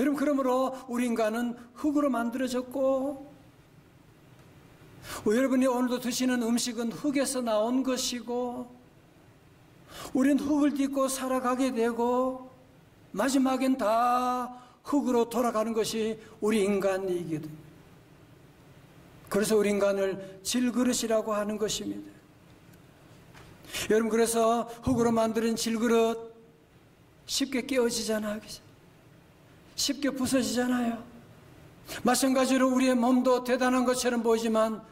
여러분, 그러므로 우리 인간은 흙으로 만들어졌고, 여러분이 오늘도 드시는 음식은 흙에서 나온 것이고, 우리는 흙을 딛고 살아가게 되고, 마지막엔 다 흙으로 돌아가는 것이 우리 인간이게 됩니다. 그래서 우리 인간을 질그릇이라고 하는 것입니다. 여러분, 그래서 흙으로 만드는 질그릇 쉽게 깨어지잖아요. 쉽게 부서지잖아요. 마찬가지로 우리의 몸도 대단한 것처럼 보이지만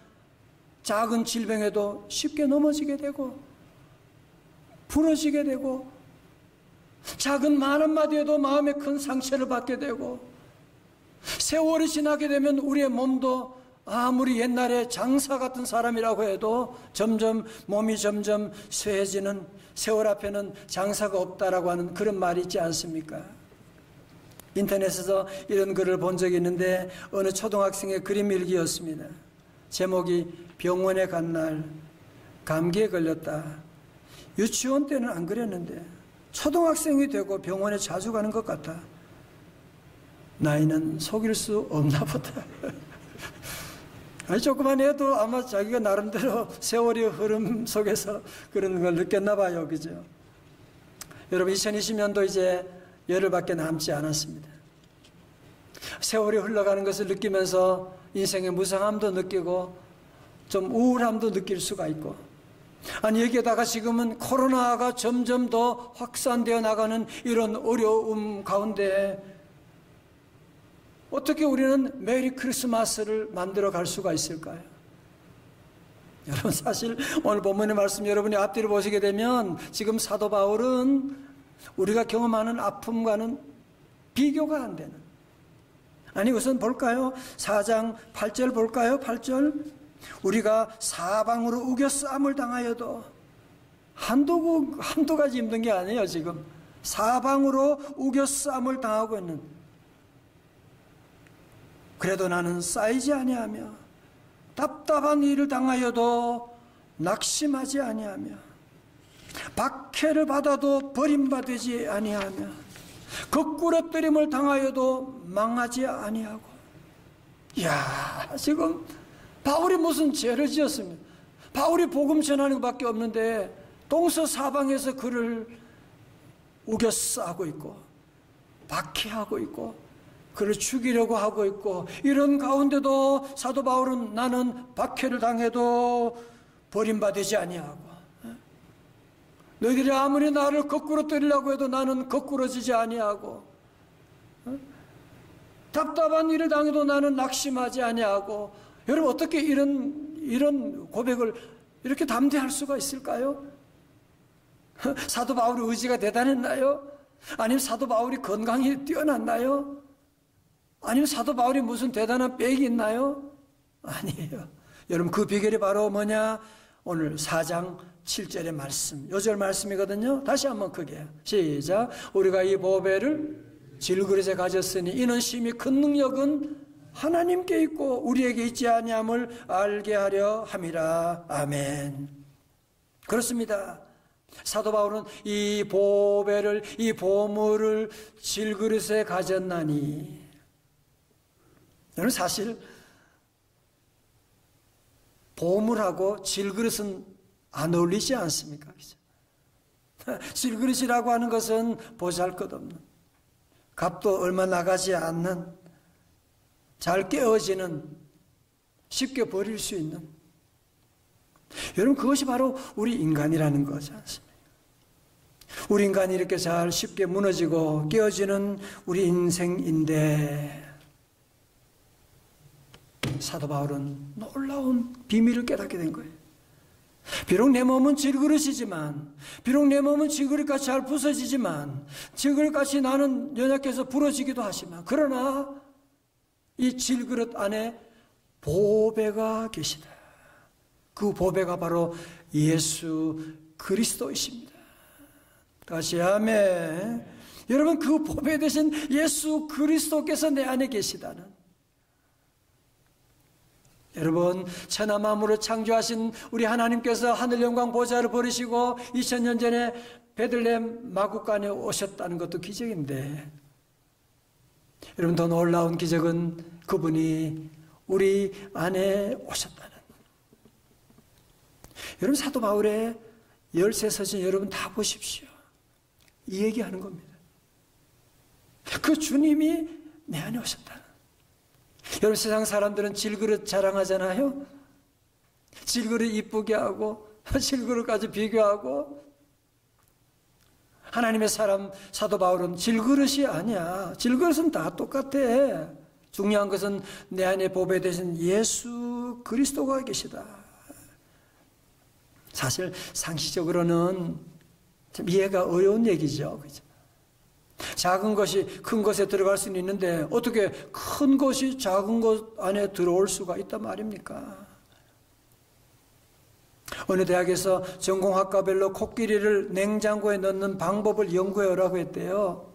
작은 질병에도 쉽게 넘어지게 되고 부러지게 되고, 작은 말 한마디에도 마음에 큰 상처를 받게 되고, 세월이 지나게 되면 우리의 몸도 아무리 옛날에 장사 같은 사람이라고 해도 몸이 점점 쇠해지는, 세월 앞에는 장사가 없다라고 하는 그런 말이 있지 않습니까? 인터넷에서 이런 글을 본 적이 있는데 어느 초등학생의 그림 일기였습니다. 제목이 병원에 간 날 감기에 걸렸다. 유치원 때는 안 그랬는데 초등학생이 되고 병원에 자주 가는 것 같다. 나이는 속일 수 없나 보다. 아니, 조그만 애도 아마 자기가 나름대로 세월의 흐름 속에서 그런 걸 느꼈나 봐요. 그죠? 여러분, 2020년도 이제 열흘밖에 남지 않았습니다. 세월이 흘러가는 것을 느끼면서 인생의 무상함도 느끼고 좀 우울함도 느낄 수가 있고, 아니, 여기에다가 지금은 코로나가 점점 더 확산되어 나가는 이런 어려움 가운데 어떻게 우리는 메리 크리스마스를 만들어 갈 수가 있을까요? 여러분, 사실 오늘 본문의 말씀 여러분이 앞뒤를 보시게 되면 지금 사도 바울은 우리가 경험하는 아픔과는 비교가 안 되는, 아니, 우선 볼까요? 4장 8절 볼까요? 8절. 우리가 사방으로 우겨싸움을 당하여도, 한두 가지 힘든 게 아니에요. 지금 사방으로 우겨싸움을 당하고 있는, 그래도 나는 쌓이지 아니하며 답답한 일을 당하여도 낙심하지 아니하며 박해를 받아도 버림받지 아니하며 거꾸러뜨림을 당하여도 망하지 아니하고. 이야, 지금 바울이 무슨 죄를 지었습니까? 바울이 복음 전하는 것밖에 없는데 동서사방에서 그를 우겨싸고 있고 박해하고 있고 그를 죽이려고 하고 있고, 이런 가운데도 사도 바울은 나는 박해를 당해도 버림받지 아니하고, 너희들이 아무리 나를 거꾸로 때리려고 해도 나는 거꾸러지지 아니하고, 답답한 일을 당해도 나는 낙심하지 아니하고. 여러분, 어떻게 이런 고백을 이렇게 담대할 수가 있을까요? 사도 바울의 의지가 대단했나요? 아니면 사도 바울이 건강이 뛰어났나요? 아니면 사도 바울이 무슨 대단한 백이 있나요? 아니에요. 여러분, 그 비결이 바로 뭐냐? 오늘 4장 7절의 말씀, 요절 말씀이거든요. 다시 한번 크게 시작. 우리가 이 보배를 질그릇에 가졌으니 이는 심히 큰 능력은 하나님께 있고 우리에게 있지 아니함을 알게 하려 함이라. 아멘. 그렇습니다. 사도 바울은 이 보배를, 이 보물을 질그릇에 가졌나니, 여러분, 사실 보물하고 질그릇은 안 어울리지 않습니까? 질그릇이라고 하는 것은 보잘것없는, 값도 얼마 나가지 않는, 잘 깨어지는, 쉽게 버릴 수 있는, 여러분, 그것이 바로 우리 인간이라는 거지 않습니까? 우리 인간이 이렇게 잘 쉽게 무너지고 깨어지는 우리 인생인데, 사도 바울은 놀라운 비밀을 깨닫게 된 거예요. 비록 내 몸은 질그릇이지만, 비록 내 몸은 질그릇같이 잘 부서지지만, 질그릇같이 나는 연약해서 부러지기도 하지만, 그러나 이 질그릇 안에 보배가 계시다. 그 보배가 바로 예수 그리스도이십니다. 다시 아멘. 여러분, 그 보배 되신 예수 그리스도께서 내 안에 계시다는, 여러분, 천하 만물을 창조하신 우리 하나님께서 하늘 영광 보좌를 버리시고 2000년 전에 베들레헴 마구간에 오셨다는 것도 기적인데, 여러분, 더 놀라운 기적은 그분이 우리 안에 오셨다는. 여러분, 사도 바울의 열쇠서신 여러분 다 보십시오. 이 얘기하는 겁니다. 그 주님이 내 안에 오셨다는. 여러분, 세상 사람들은 질그릇 자랑하잖아요. 질그릇 이쁘게 하고 질그릇까지 비교하고. 하나님의 사람 사도 바울은 질그릇이 아니야. 질그릇은 다 똑같아. 중요한 것은 내 안에 보배되신 예수 그리스도가 계시다. 사실 상식적으로는 좀 이해가 어려운 얘기죠. 그죠? 작은 것이 큰 것에 들어갈 수는 있는데 어떻게 큰 것이 작은 것 안에 들어올 수가 있단 말입니까? 어느 대학에서 전공학과별로 코끼리를 냉장고에 넣는 방법을 연구해 오라고 했대요.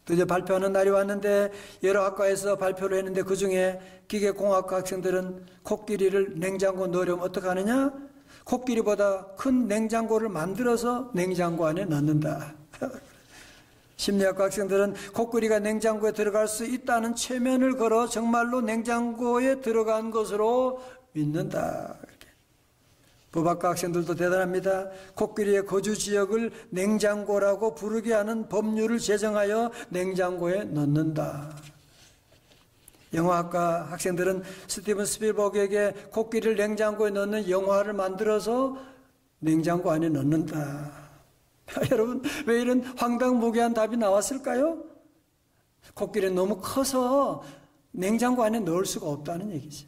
드디어 발표하는 날이 왔는데 여러 학과에서 발표를 했는데 그중에 기계공학과 학생들은 코끼리를 냉장고에 넣으려면 어떻게 하느냐? 코끼리보다 큰 냉장고를 만들어서 냉장고 안에 넣는다. 심리학과 학생들은 코끼리가 냉장고에 들어갈 수 있다는 최면을 걸어 정말로 냉장고에 들어간 것으로 믿는다. 법학과 학생들도 대단합니다. 코끼리의 거주 지역을 냉장고라고 부르게 하는 법률을 제정하여 냉장고에 넣는다. 영화학과 학생들은 스티븐 스필버그에게 코끼리를 냉장고에 넣는 영화를 만들어서 냉장고 안에 넣는다. 여러분, 왜 이런 황당무계한 답이 나왔을까요? 코끼리는 너무 커서 냉장고 안에 넣을 수가 없다는 얘기죠.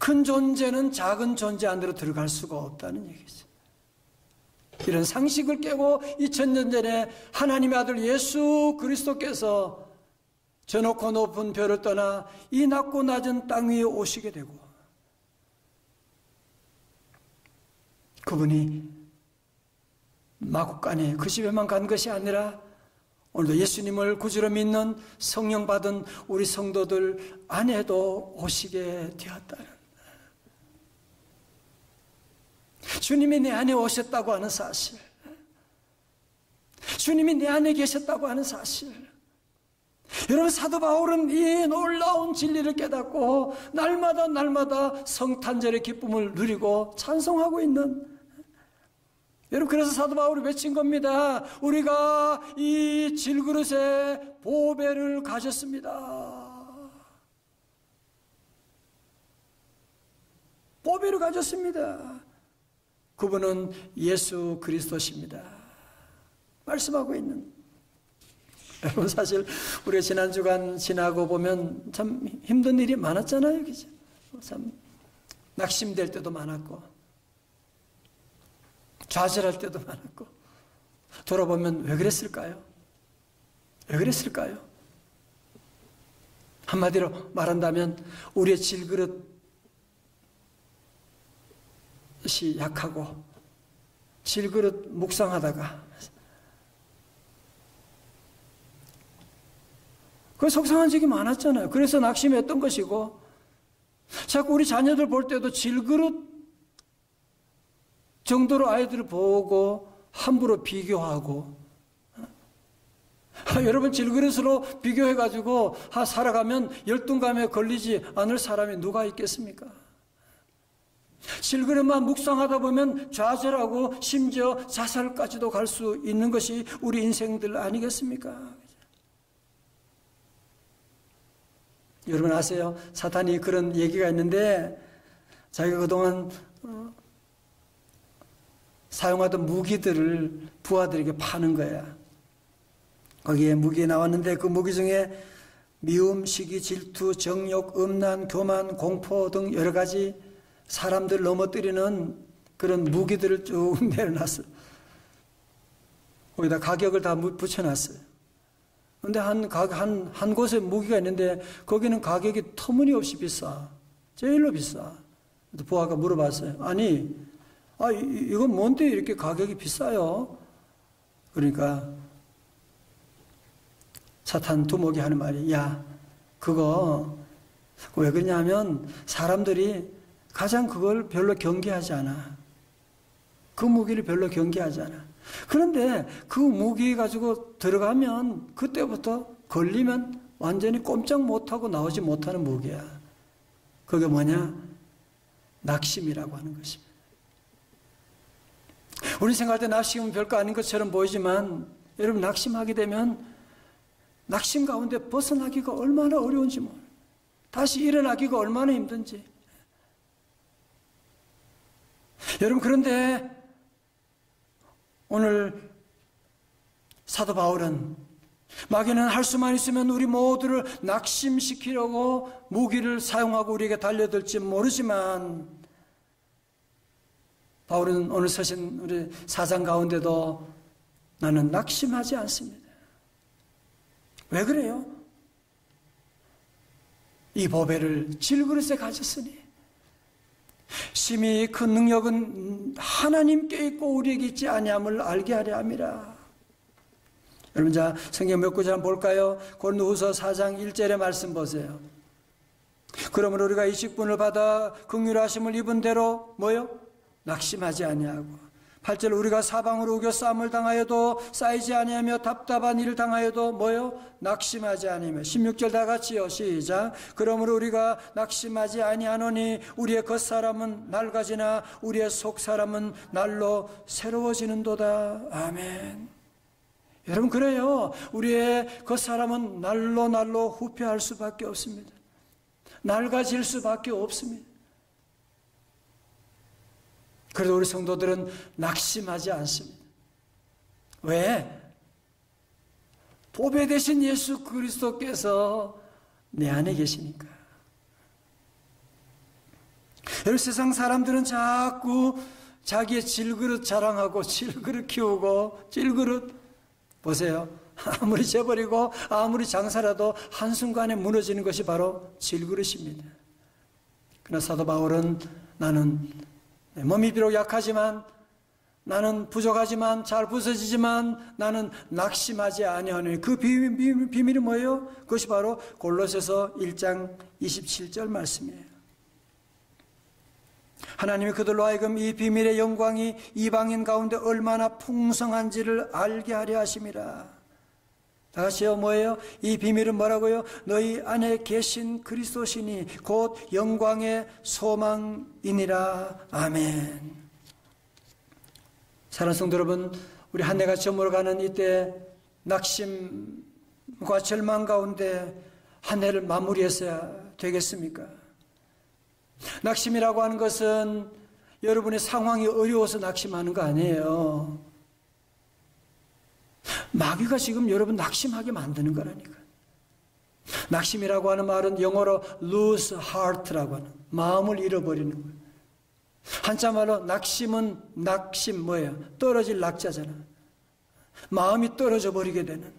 큰 존재는 작은 존재 안으로 들어갈 수가 없다는 얘기죠. 이런 상식을 깨고 2000년 전에 하나님의 아들 예수 그리스도께서 저 높고 높은 별을 떠나 이 낮고 낮은 땅 위에 오시게 되고 그분이 마국간에 그 집에만 간 것이 아니라 오늘도 예수님을 구주로 믿는 성령 받은 우리 성도들 안에도 오시게 되었다는, 주님이 내 안에 오셨다고 하는 사실, 주님이 내 안에 계셨다고 하는 사실. 여러분, 사도 바울은 이 놀라운 진리를 깨닫고 날마다 성탄절의 기쁨을 누리고 찬송하고 있는, 여러분, 그래서 사도 바울이 외친 겁니다. 우리가 이 질그릇에 보배를 가졌습니다. 보배를 가졌습니다. 그분은 예수 그리스도십니다. 말씀하고 있는. 여러분, 사실 우리가 지난 주간 지나고 보면 참 힘든 일이 많았잖아요. 그죠? 참 낙심될 때도 많았고 좌절할 때도 많았고, 돌아보면 왜 그랬을까요? 왜 그랬을까요? 한마디로 말한다면 우리의 질그릇이 약하고 질그릇 묵상하다가 그 속상한 적이 많았잖아요. 그래서 낙심했던 것이고, 자꾸 우리 자녀들 볼 때도 질그릇 정도로 아이들을 보고 함부로 비교하고, 여러분, 질그릇으로 비교해가지고 살아가면 열등감에 걸리지 않을 사람이 누가 있겠습니까? 질그릇만 묵상하다 보면 좌절하고 심지어 자살까지도 갈 수 있는 것이 우리 인생들 아니겠습니까? 여러분 아세요? 사탄이 그런 얘기가 있는데, 자기가 그동안 사용하던 무기들을 부하들에게 파는 거야. 거기에 무기 나왔는데 그 무기 중에 미움, 시기, 질투, 정욕, 음란, 교만, 공포 등 여러 가지 사람들 넘어뜨리는 그런 무기들을 쭉 내려놨어요. 거기다 가격을 다 붙여놨어요. 그런데 한 곳에 무기가 있는데 거기는 가격이 터무니없이 비싸. 제일로 비싸. 부하가 물어봤어요. 아니, 이건 뭔데 이렇게 가격이 비싸요? 그러니까 사탄 두목이 하는 말이, 야, 그거 왜 그러냐면 사람들이 가장 그걸 별로 경계하지 않아. 그 무기를 별로 경계하지 않아. 그런데 그 무기 가지고 들어가면 그때부터 걸리면 완전히 꼼짝 못하고 나오지 못하는 무기야. 그게 뭐냐? 낙심이라고 하는 것입니다. 우리 생각할 때 낙심은 별거 아닌 것처럼 보이지만 여러분, 낙심하게 되면 낙심 가운데 벗어나기가 얼마나 어려운지 몰라요. 다시 일어나기가 얼마나 힘든지. 여러분, 그런데 오늘 사도 바울은 마귀는 할 수만 있으면 우리 모두를 낙심시키려고 무기를 사용하고 우리에게 달려들지 모르지만, 바울은 오늘 서신 우리 4장 가운데도 나는 낙심하지 않습니다. 왜 그래요? 이 보배를 질그릇에 가졌으니 심히 큰 능력은 하나님께 있고 우리에게 있지 아니함을 알게 하려 함이라. 여러분, 자, 성경 몇 구절 한번 볼까요? 고린도후서 4장 1절의 말씀 보세요. 그러므로 우리가 이 직분을 받아 긍휼하심을 입은 대로 뭐요? 낙심하지 아니하고. 8절, 우리가 사방으로 우겨 싸움을 당하여도 쌓이지 아니하며 답답한 일을 당하여도 뭐요? 낙심하지 아니하며. 16절 다 같이요. 시작. 그러므로 우리가 낙심하지 아니하노니 우리의 겉사람은 낡아지나 우리의 속사람은 날로 새로워지는도다. 아멘. 여러분, 그래요. 우리의 겉사람은 날로 후퇴할 수밖에 없습니다. 낡아질 수밖에 없습니다. 그래도 우리 성도들은 낙심하지 않습니다. 왜? 보배 되신 예수 그리스도께서 내 안에 계시니까. 여러분, 세상 사람들은 자꾸 자기의 질그릇 자랑하고 질그릇 키우고 질그릇 보세요. 아무리 재버리고 아무리 장사라도 한순간에 무너지는 것이 바로 질그릇입니다. 그러나 사도 바울은 나는 몸이 비록 약하지만, 나는 부족하지만, 잘 부서지지만 나는 낙심하지 아니하노니 그 비밀이 뭐예요? 그것이 바로 골로새서 1장 27절 말씀이에요. 하나님이 그들로 하여금 이 비밀의 영광이 이방인 가운데 얼마나 풍성한지를 알게 하려 하심이라. 다 같이요. 뭐예요? 이 비밀은 뭐라고요? 너희 안에 계신 그리스도시니 곧 영광의 소망이니라. 아멘. 사랑하는 성도 여러분, 우리 한 해가 저물어가는 이때 낙심과 절망 가운데 한 해를 마무리했어야 되겠습니까? 낙심이라고 하는 것은 여러분의 상황이 어려워서 낙심하는 거 아니에요. 마귀가 지금 여러분 낙심하게 만드는 거라니까. 낙심이라고 하는 말은 영어로 lose heart라고 하는, 마음을 잃어버리는 거예요. 한자말로 낙심은 낙심 뭐예요? 떨어질 낙자잖아. 마음이 떨어져 버리게 되는.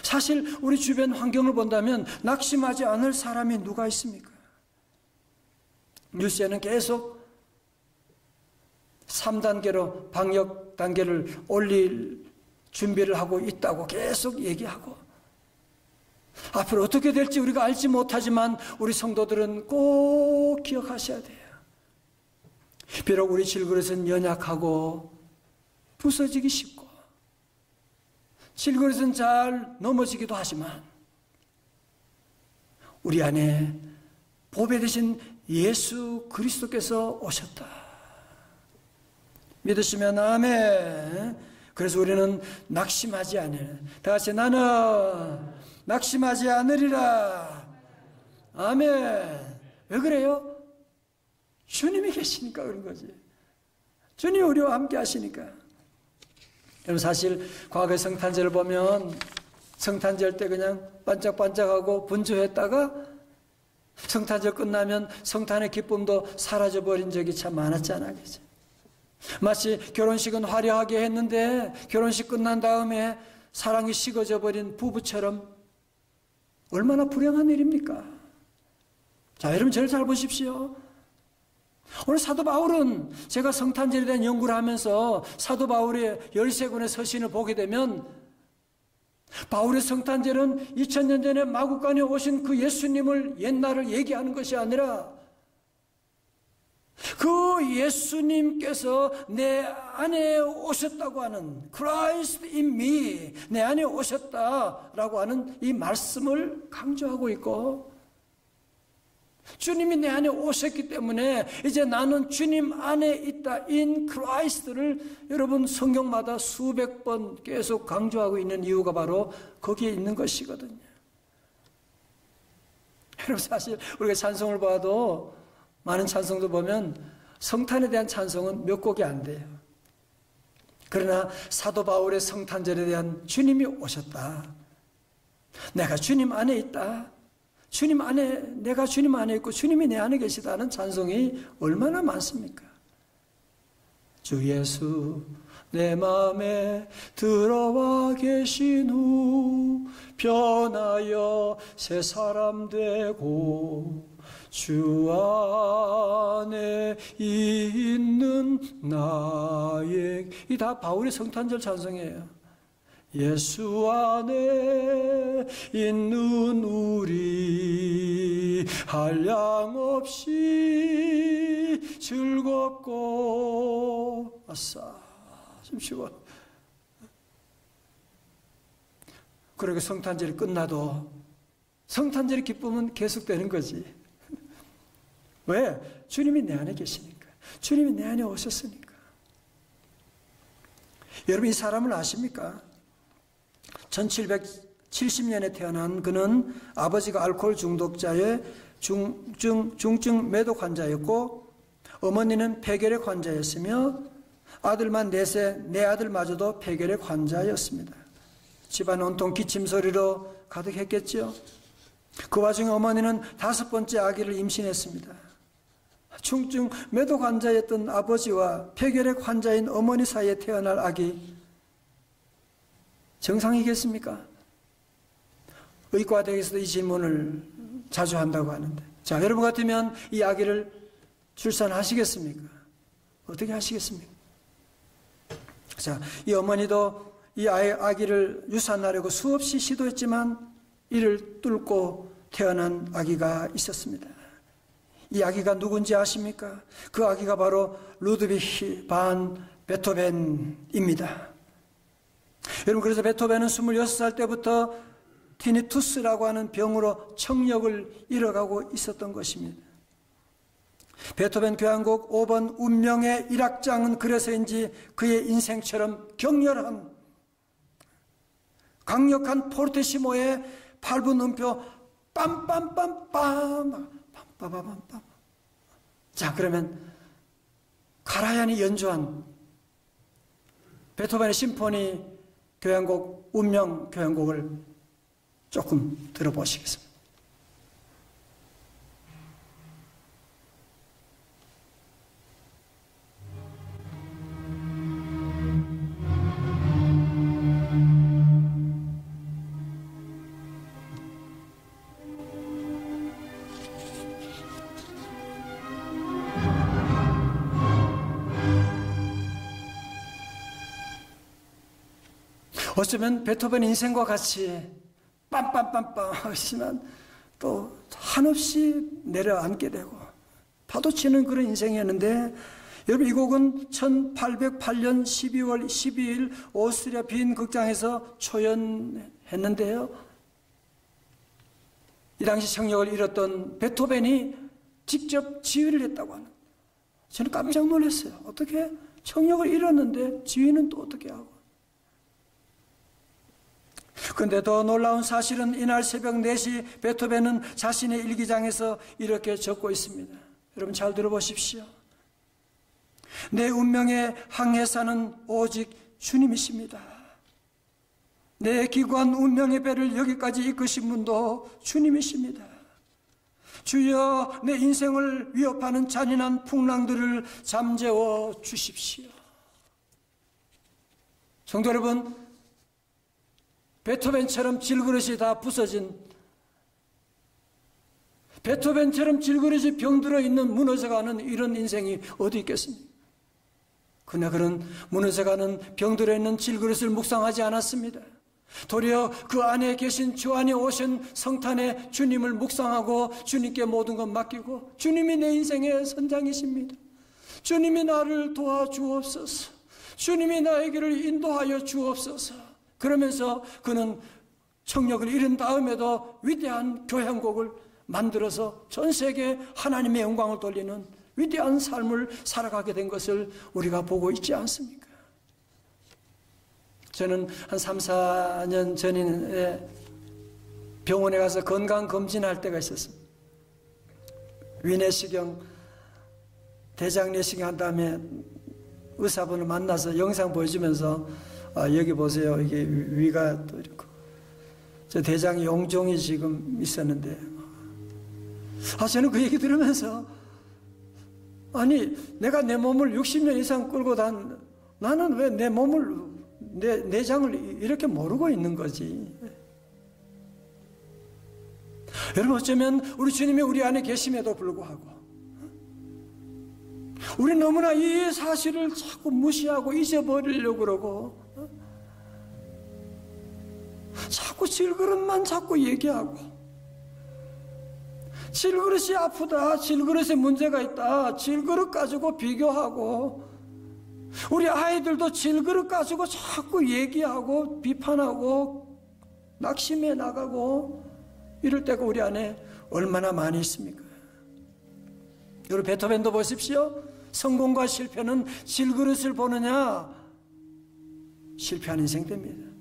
사실 우리 주변 환경을 본다면 낙심하지 않을 사람이 누가 있습니까? 뉴스에는 계속 3단계로 방역 단계를 올릴 준비를 하고 있다고 계속 얘기하고, 앞으로 어떻게 될지 우리가 알지 못하지만 우리 성도들은 꼭 기억하셔야 돼요. 비록 우리 질그릇은 연약하고 부서지기 쉽고 질그릇은 잘 넘어지기도 하지만 우리 안에 보배 되신 예수 그리스도께서 오셨다. 믿으시면 아멘. 그래서 우리는 낙심하지 않으리라. 다 같이 나는 낙심하지 않으리라. 아멘. 왜 그래요? 주님이 계시니까 그런 거지. 주님이 우리와 함께 하시니까. 여러분, 사실 과거의 성탄절을 보면 성탄절 때 그냥 반짝반짝하고 분주했다가 성탄절 끝나면 성탄의 기쁨도 사라져버린 적이 참 많았잖아. 그죠? 마치 결혼식은 화려하게 했는데 결혼식 끝난 다음에 사랑이 식어져 버린 부부처럼 얼마나 불행한 일입니까? 자, 여러분 저를 잘 보십시오. 오늘 사도 바울은 제가 성탄절에 대한 연구를 하면서 사도 바울의 13권의 서신을 보게 되면 바울의 성탄절은 2000년 전에 마구간에 오신 그 예수님을 옛날을 얘기하는 것이 아니라 그 예수님께서 내 안에 오셨다고 하는 Christ in me, 내 안에 오셨다라고 하는 이 말씀을 강조하고 있고, 주님이 내 안에 오셨기 때문에 이제 나는 주님 안에 있다, in Christ를 여러분 성경마다 수백 번 계속 강조하고 있는 이유가 바로 거기에 있는 것이거든요. 여러분, 사실 우리가 찬송을 봐도 많은 찬송도 보면 성탄에 대한 찬송은 몇 곡이 안 돼요. 그러나 사도 바울의 성탄절에 대한 주님이 오셨다, 내가 주님 안에 있다, 주님 안에, 내가 주님 안에 있고 주님이 내 안에 계시다는 찬송이 얼마나 많습니까? 주 예수 내 마음에 들어와 계신 후 변하여 새 사람 되고 주 안에 있는 나에게, 이 다 바울의 성탄절 찬송이에요. 예수 안에 있는 우리 한량없이 즐겁고, 아싸, 좀 쉬워. 그러게 성탄절이 끝나도 성탄절의 기쁨은 계속되는 거지. 왜? 주님이 내 안에 계시니까. 주님이 내 안에 오셨으니까. 여러분, 이 사람을 아십니까? 1770년에 태어난 그는 아버지가 알코올 중독자의 중증 매독 환자였고, 어머니는 폐결핵 환자였으며 아들만 넷에 내 아들마저도 폐결핵 환자였습니다. 집안 온통 기침 소리로 가득했겠죠. 그 와중에 어머니는 5번째 아기를 임신했습니다. 중증 매독 환자였던 아버지와 폐결핵 환자인 어머니 사이에 태어날 아기, 정상이겠습니까? 의과대학에서도 이 질문을 자주 한다고 하는데, 자, 여러분 같으면 이 아기를 출산하시겠습니까? 어떻게 하시겠습니까? 자, 이 어머니도 이 아기를 유산하려고 수없이 시도했지만 이를 뚫고 태어난 아기가 있었습니다. 이 아기가 누군지 아십니까? 그 아기가 바로 루드비히 반 베토벤입니다. 여러분, 그래서 베토벤은 26살 때부터 티니투스라고 하는 병으로 청력을 잃어가고 있었던 것입니다. 베토벤 교향곡 5번 운명의 1악장은 그래서인지 그의 인생처럼 격렬한 강력한 포르테시모의 8분 음표 빰빰빰빰 빰빰빰빰. 자, 그러면 카라얀이 연주한 베토벤의 심포니 교향곡, 운명 교향곡을 조금 들어보시겠습니다. 어쩌면 베토벤 인생과 같이 빰빰빰빰 하시면 또 한없이 내려앉게 되고 파도치는 그런 인생이었는데, 여러분, 이 곡은 1808년 12월 12일 오스트리아 빈 극장에서 초연했는데요, 이 당시 청력을 잃었던 베토벤이 직접 지휘를 했다고 하는, 저는 깜짝 놀랐어요. 어떻게 청력을 잃었는데 지휘는 또 어떻게 하고. 그런데 더 놀라운 사실은 이날 새벽 4시 베토벤은 자신의 일기장에서 이렇게 적고 있습니다. 여러분, 잘 들어보십시오. 내 운명의 항해사는 오직 주님이십니다. 내 기구한 운명의 배를 여기까지 이끄신 분도 주님이십니다. 주여, 내 인생을 위협하는 잔인한 풍랑들을 잠재워 주십시오. 성도 여러분, 베토벤처럼 질그릇이 다 부서진, 베토벤처럼 질그릇이 병들어 있는, 무너져가는 이런 인생이 어디 있겠습니까? 그러나 그는 무너져가는 병들어 있는 질그릇을 묵상하지 않았습니다. 도리어 그 안에 계신 주 안에 오신 성탄의 주님을 묵상하고 주님께 모든 것 맡기고, 주님이 내 인생의 선장이십니다. 주님이 나를 도와주옵소서. 주님이 나의 길을 인도하여 주옵소서. 그러면서 그는 청력을 잃은 다음에도 위대한 교향곡을 만들어서 전 세계에 하나님의 영광을 돌리는 위대한 삶을 살아가게 된 것을 우리가 보고 있지 않습니까? 저는 한 3, 4년 전에 병원에 가서 건강검진할 때가 있었습니다. 위내시경, 대장내시경 한 다음에 의사분을 만나서 영상 보여주면서 여기 보세요. 이게 위가 또 이렇게 저 대장에 용종이 지금 있었는데 저는 그 얘기 들으면서 아니 내가 내 몸을 60년 이상 끌고 나는 왜 내 몸을 내 내장을 이렇게 모르고 있는 거지. 여러분 어쩌면 우리 주님이 우리 안에 계심에도 불구하고 우리 너무나 이 사실을 자꾸 무시하고 잊어버리려고 그러고 자꾸 질그릇만 자꾸 얘기하고 질그릇이 아프다, 질그릇에 문제가 있다, 질그릇 가지고 비교하고 우리 아이들도 질그릇 가지고 자꾸 얘기하고 비판하고 낙심해 나가고 이럴 때가 우리 안에 얼마나 많이 있습니까? 여러분 베토벤도 보십시오. 성공과 실패는 질그릇을 보느냐 실패한 인생 됩니다.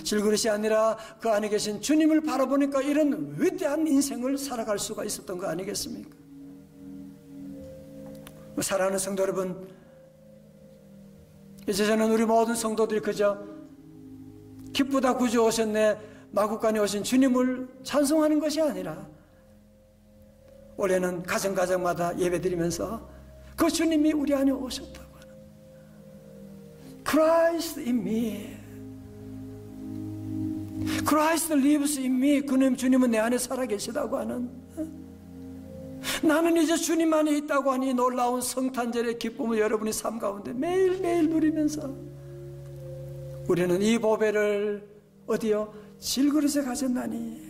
질그릇이 아니라 그 안에 계신 주님을 바라보니까 이런 위대한 인생을 살아갈 수가 있었던 거 아니겠습니까? 사랑하는 성도 여러분, 이제 저는 우리 모든 성도들이 그저 기쁘다 구주 오셨네 마구간에 오신 주님을 찬송하는 것이 아니라 올해는 가정마다 예배드리면서 그 주님이 우리 안에 오셨다고 하는 Christ in me, Christ lives in me. 그놈 주님은 내 안에 살아계시다고 하는 나는 이제 주님 안에 있다고 하니 놀라운 성탄절의 기쁨을 여러분이 삶 가운데 매일매일 누리면서 우리는 이 보배를 어디요? 질그릇에 가졌나니.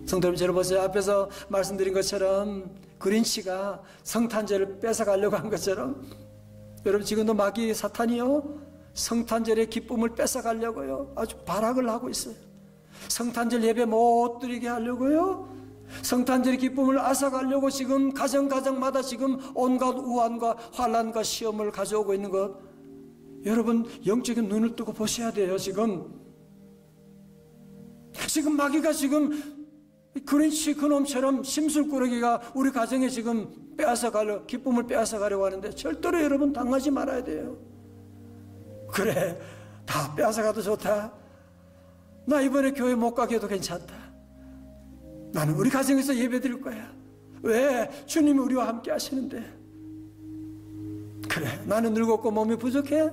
성도 여러분 보세요. 앞에서 말씀드린 것처럼 그린치가 성탄절을 뺏어가려고 한 것처럼 여러분 지금도 마귀 사탄이요 성탄절의 기쁨을 뺏어가려고요 아주 발악을 하고 있어요. 성탄절 예배 못 드리게 하려고요, 성탄절의 기쁨을 앗아가려고 지금 가정마다 지금 온갖 우환과 환난과 시험을 가져오고 있는 것 여러분 영적인 눈을 뜨고 보셔야 돼요. 지금 마귀가 지금 그린치 그놈처럼 심술꾸러기가 우리 가정에 지금 기쁨을 빼앗아가려고 하는데 절대로 여러분 당하지 말아야 돼요. 그래 다 빼앗아가도 좋다, 나 이번에 교회 못 가게 해도 괜찮다, 나는 우리 가정에서 예배 드릴 거야. 왜? 주님이 우리와 함께 하시는데. 그래 나는 늙었고 몸이 부족해?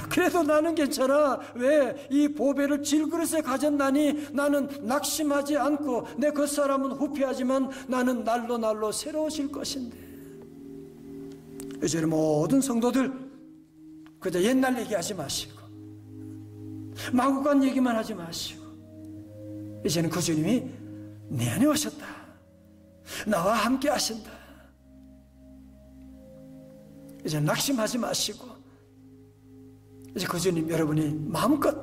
그래도 나는 괜찮아. 왜? 이 보배를 질그릇에 가졌나니 나는 낙심하지 않고 내 겉사람은 후피하지만 나는 날로 새로워질 것인데. 이제 모든 성도들 그저 옛날 얘기하지 마시고 마구간 얘기만 하지 마시고 이제는 그 주님이 내 안에 오셨다, 나와 함께 하신다. 이제 낙심하지 마시고 이제 그 주님 여러분이 마음껏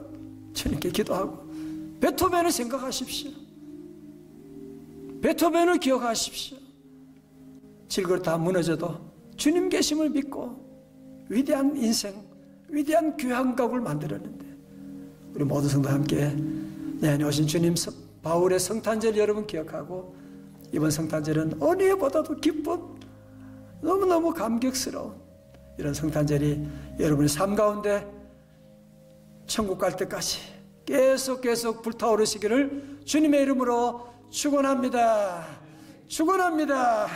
주님께 기도하고 베토벤을 생각하십시오. 베토벤을 기억하십시오. 질그릇 다 무너져도 주님 계심을 믿고 위대한 인생, 위대한 교향곡을 만들었는데 우리 모든 성도 함께 내 안에 오신 주님 바울의 성탄절 여러분 기억하고 이번 성탄절은 어느 해보다도 기쁜 너무너무 감격스러운 이런 성탄절이 여러분의 삶 가운데 천국 갈 때까지 계속 불타오르시기를 주님의 이름으로 축원합니다. 축원합니다.